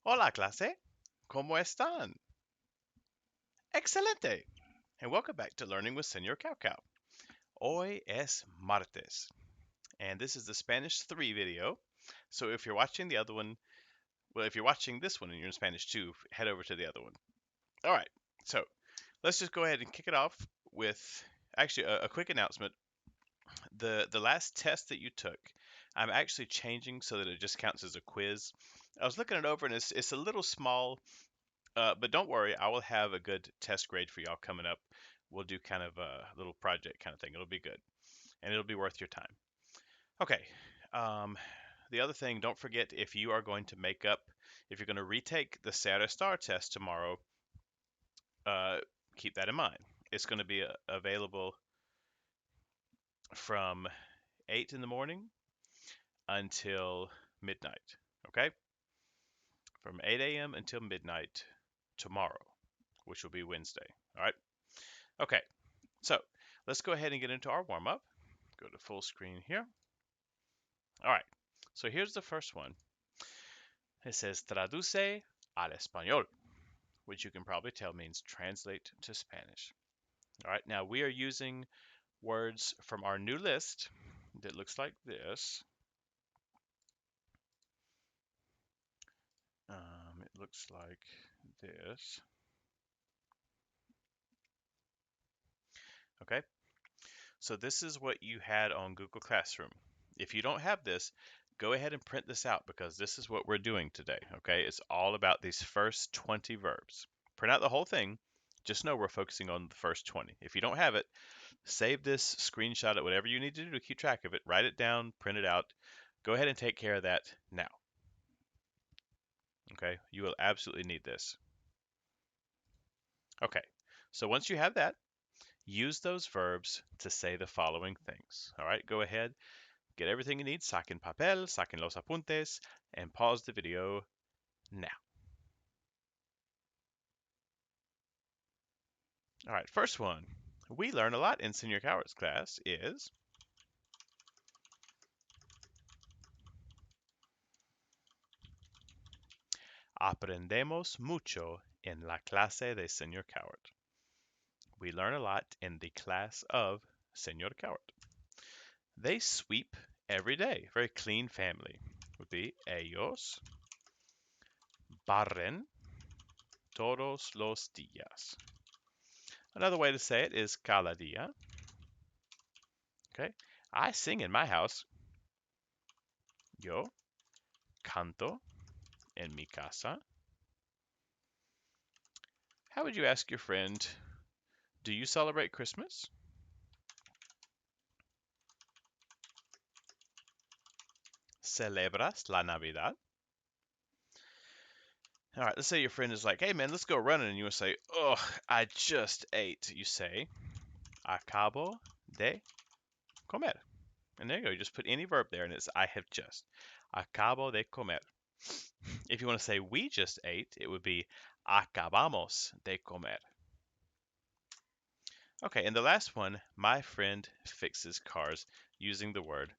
Hola clase, ¿cómo están? Excelente, and welcome back to Learning with Senor Cow Cow. Hoy es martes, and this is the Spanish 3 video. So if you're watching the other one, well, if you're watching this one and you're in Spanish 2, head over to the other one. All right, so let's just go ahead and kick it off with actually a quick announcement. The last test that you took, I'm actually changing so that it just counts as a quiz. I was looking it over and it's a little small. But don't worry, I will have a good test grade for y'all coming up. We'll do kind of a little project kind of thing. It'll be good, and it'll be worth your time. Okay. Um, the other thing, don't forget if you are going to make up, if you're going to retake the Sarah Star test tomorrow, uh, keep that in mind. It's going to be available from 8 in the morning until midnight. Okay? From 8 a.m. until midnight tomorrow, which will be Wednesday. All right? Okay. So let's go ahead and get into our warm up. Go to full screen here. All right. So here's the first one. It says traduce al español, which you can probably tell means translate to Spanish. All right. Now we are using words from our new list that looks like this. It looks like this. Okay. So this is what you had on Google Classroom. If you don't have this, go ahead and print this out because this is what we're doing today, okay? It's all about these first 20 verbs. Print out the whole thing. Just know we're focusing on the first 20. If you don't have it, save this, screenshot it, whatever you need to do to keep track of it. Write it down, print it out. Go ahead and take care of that now, okay? You will absolutely need this. Okay, so once you have that, use those verbs to say the following things. All right, go ahead. Get everything you need, saquen papel, saquen los apuntes, and pause the video now. All right, first one we learn a lot in Senior Coward's class is aprendemos mucho en la clase de Señor Coward. We learn a lot in the class of Señor Coward. They sweep every day. Very clean family. Would be ellos barren todos los días. Another way to say it is cada día. Okay. I sing in my house. Yo canto en mi casa. How would you ask your friend, do you celebrate Christmas? ¿Celebras la Navidad? All right, let's say your friend is like, hey man, let's go running. And you would say, oh, I just ate. You say, acabo de comer. And there you go. You just put any verb there and it's I have just. Acabo de comer. If you want to say we just ate, it would be acabamos de comer. Okay, and the last one, my friend fixes cars using the word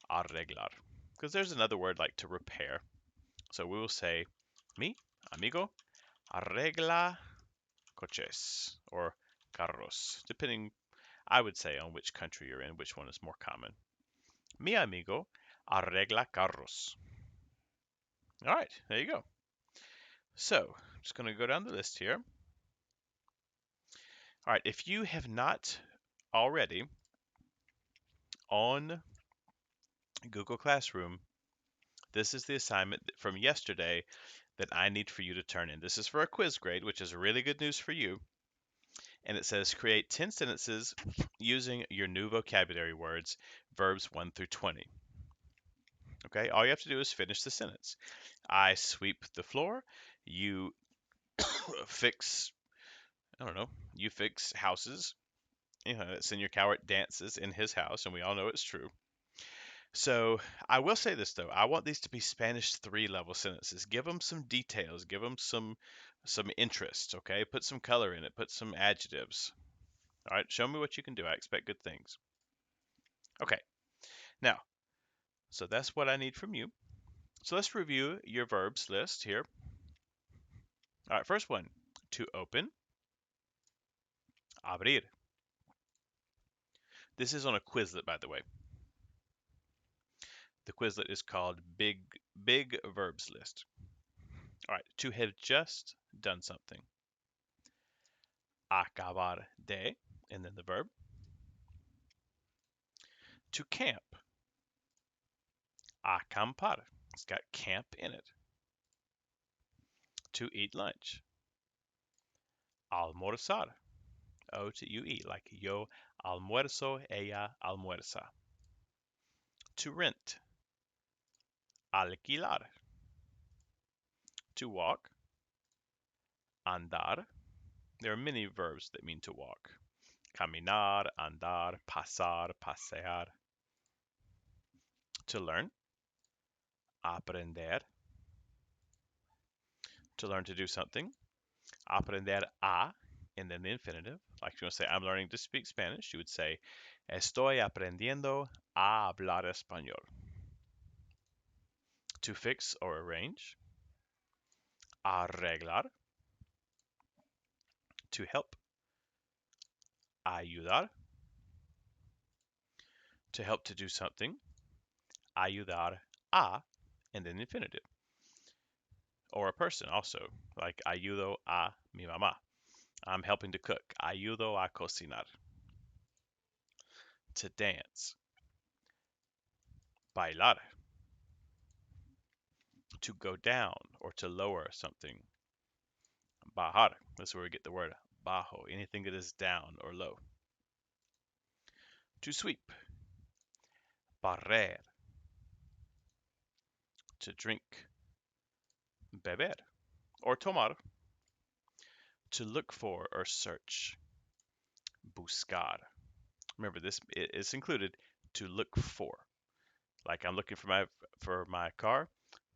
arreglar. Because there's another word like to repair. So we will say, mi amigo arregla coches or carros, depending, I would say, on which country you're in, which one is more common. Mi amigo arregla carros. All right, there you go. So, I'm just going to go down the list here. All right, if you have not already on Google Classroom, this is the assignment from yesterday that I need for you to turn in. This is for a quiz grade, which is really good news for you. And it says create 10 sentences using your new vocabulary words, verbs 1 through 20. Okay, all you have to do is finish the sentence. I sweep the floor. You fix, I don't know, you fix houses. Senior Coward dances in his house, and we all know it's true. So I will say this though, I want these to be Spanish 3 level sentences. Give them some details, give them some interest, okay? Put some color in it, put some adjectives. All right, show me what you can do. I expect good things. Okay, now, so that's what I need from you. So let's review your verbs list here. All right, first one. To open, abrir. This is on a Quizlet, by the way. The Quizlet is called Big Verbs List. All right, to have just done something. Acabar de, and then the verb. To camp. Acampar. It's got camp in it. To eat lunch. Almorzar. O-T-U-E, like yo almuerzo, ella almuerza. To rent. Alquilar. To walk. Andar. There are many verbs that mean to walk. Caminar, andar, pasar, pasear. To learn. Aprender. To learn to do something. Aprender a, and then the infinitive. Like if you want to say, I'm learning to speak Spanish, you would say, Estoy aprendiendo a hablar español. To fix or arrange. Arreglar. To help. Ayudar. To help to do something. Ayudar a, and then the infinitive. Or a person also, like ayudo a mi mamá. I'm helping to cook. Ayudo a cocinar. To dance. Bailar. To go down or to lower something. Bajar. That's where we get the word bajo. Anything that is down or low. To sweep. Barrer. To drink. Beber. Or tomar. To look for or search. Buscar. Remember, this is included to look for. Like I'm looking for my car.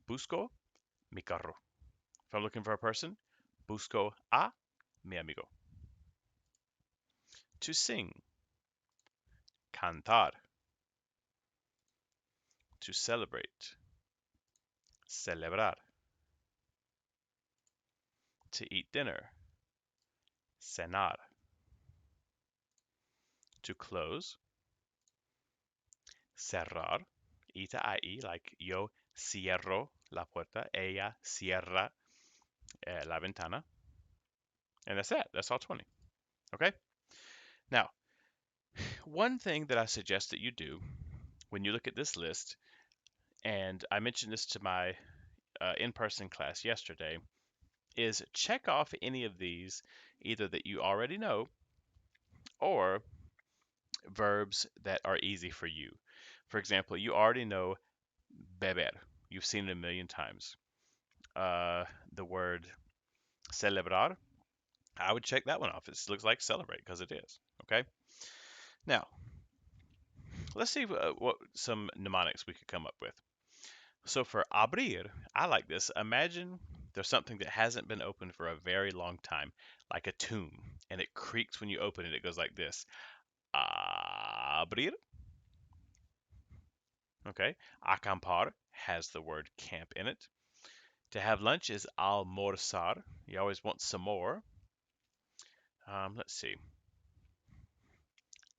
Busco mi carro. If I'm looking for a person, busco a mi amigo. To sing. Cantar. To celebrate. Celebrar. To eat dinner. Cenar. To close. Cerrar. Ita I, like yo cierro la puerta, ella cierra la ventana. And that's it. That's all 20. Okay? Now, one thing that I suggest that you do when you look at this list, and I mentioned this to my in-person class yesterday, is check off any of these either that you already know or verbs that are easy for you. For example, you already know beber. You've seen it a million times. The word celebrar, I would check that one off. It looks like celebrate because it is. Okay. Now, let's see what some mnemonics we could come up with. So for abrir, I like this. Imagine there's something that hasn't been opened for a very long time, like a tomb, and it creaks when you open it. It goes like this. Abrir. Okay. Acampar has the word camp in it. To have lunch is almorzar. You always want some more. Let's see.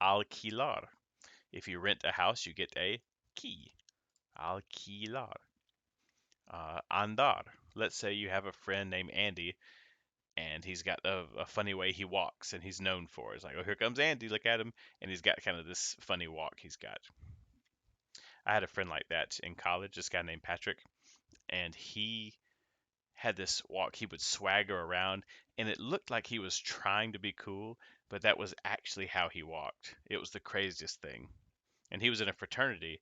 Alquilar. If you rent a house, you get a key. Alquilar. Andar. Let's say you have a friend named Andy, and he's got a funny way he walks, and he's known for it. It's like, oh, here comes Andy, look at him, and he's got kind of this funny walk he's got. I had a friend like that in college, this guy named Patrick, and he had this walk. He would swagger around, and it looked like he was trying to be cool, but that was actually how he walked. It was the craziest thing. And he was in a fraternity,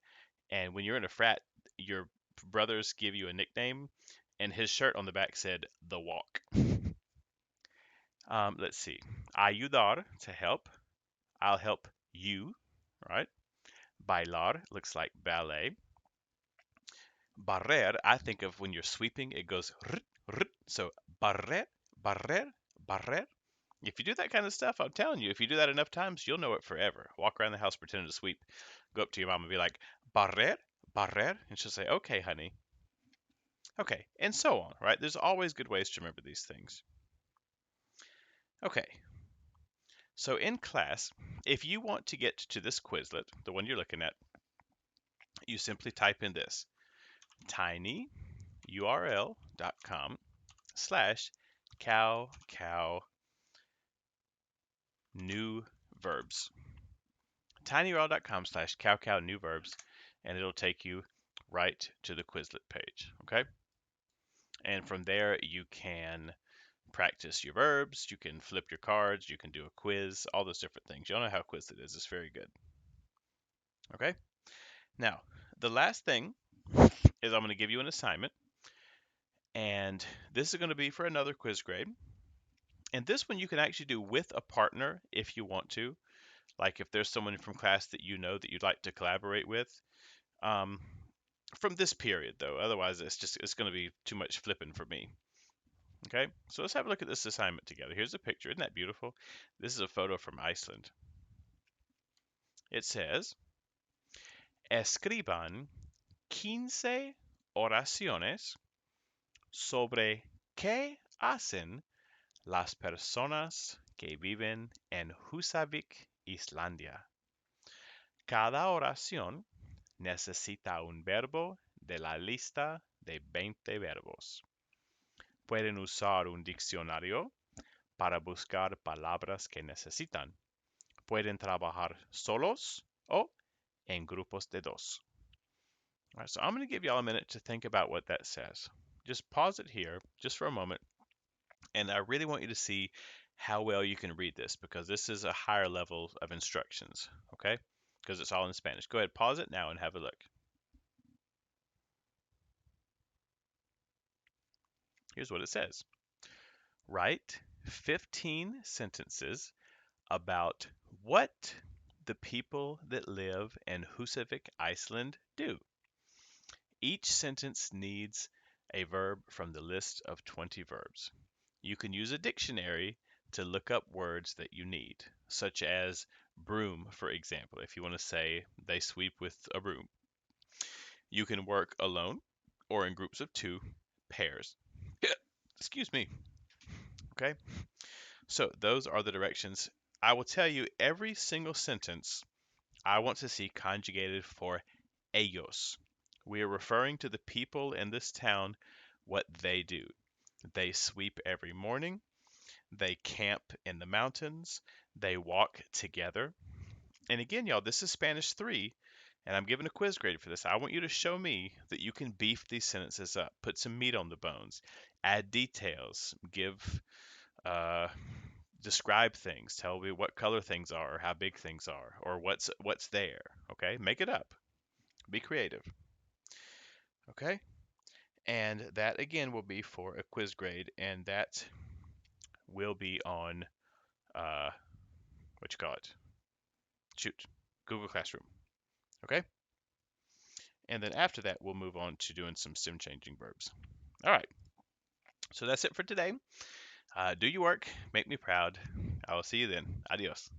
and when you're in a frat, your brothers give you a nickname, and his shirt on the back said "The Walk." Let's see. Ayudar, to help. I'll help you, right? Bailar looks like ballet. Barrer, I think of when you're sweeping, it goes rrrt, rrrt. So barrer, barrer, barrer. If you do that kind of stuff, I'm telling you, if you do that enough times, you'll know it forever. Walk around the house pretending to sweep. Go up to your mom and be like, barrer, barrer. And she'll say, okay, honey. Okay, and so on, right? There's always good ways to remember these things. Okay, so in class, if you want to get to this Quizlet, the one you're looking at, you simply type in this tinyurl.com/cow new verbs. tinyurl.com/cow new verbs, and it'll take you right to the Quizlet page. Okay, and from there you can practice your verbs, you can flip your cards, you can do a quiz, all those different things. Y'all know how Quizlet is. It's very good. Okay, now the last thing is I'm going to give you an assignment, and this is going to be for another quiz grade. And this one you can actually do with a partner if you want to. Like if there's someone from class that you know that you'd like to collaborate with. Um, from this period though, otherwise it's going to be too much flipping for me. Okay, so let's have a look at this assignment together. Here's a picture. Isn't that beautiful? This is a photo from Iceland. It says, escriban 15 oraciones sobre qué hacen las personas que viven en Husavik, Islandia. Cada oración necesita un verbo de la lista de 20 verbos. Pueden usar un diccionario para buscar palabras que necesitan. Pueden trabajar solos o en grupos de dos. All right, so I'm going to give y'all a minute to think about what that says. Just pause it here just for a moment, and I really want you to see how well you can read this because this is a higher level of instructions, okay? Because it's all in Spanish. Go ahead, pause it now and have a look. Here's what it says. Write 15 sentences about what the people that live in Husavik, Iceland do. Each sentence needs a verb from the list of 20 verbs. You can use a dictionary to look up words that you need, such as broom, for example, if you want to say they sweep with a broom. You can work alone or in groups of two, pairs. Excuse me. Okay, so those are the directions. I will tell you every single sentence I want to see conjugated for ellos. We are referring to the people in this town, what they do. They sweep every morning. They camp in the mountains. They walk together. And again, y'all, this is Spanish 3, and I'm giving a quiz grade for this. I want you to show me that you can beef these sentences up, put some meat on the bones, add details, uh, describe things, tell me what color things are, or how big things are, or what's there. Okay, make it up. Be creative. Okay, and that again will be for a quiz grade, and that will be on what you call it? Shoot, Google Classroom. Okay, and then after that we'll move on to doing some sim changing verbs. All right, so that's it for today. Do your work, make me proud. I will see you then. Adios.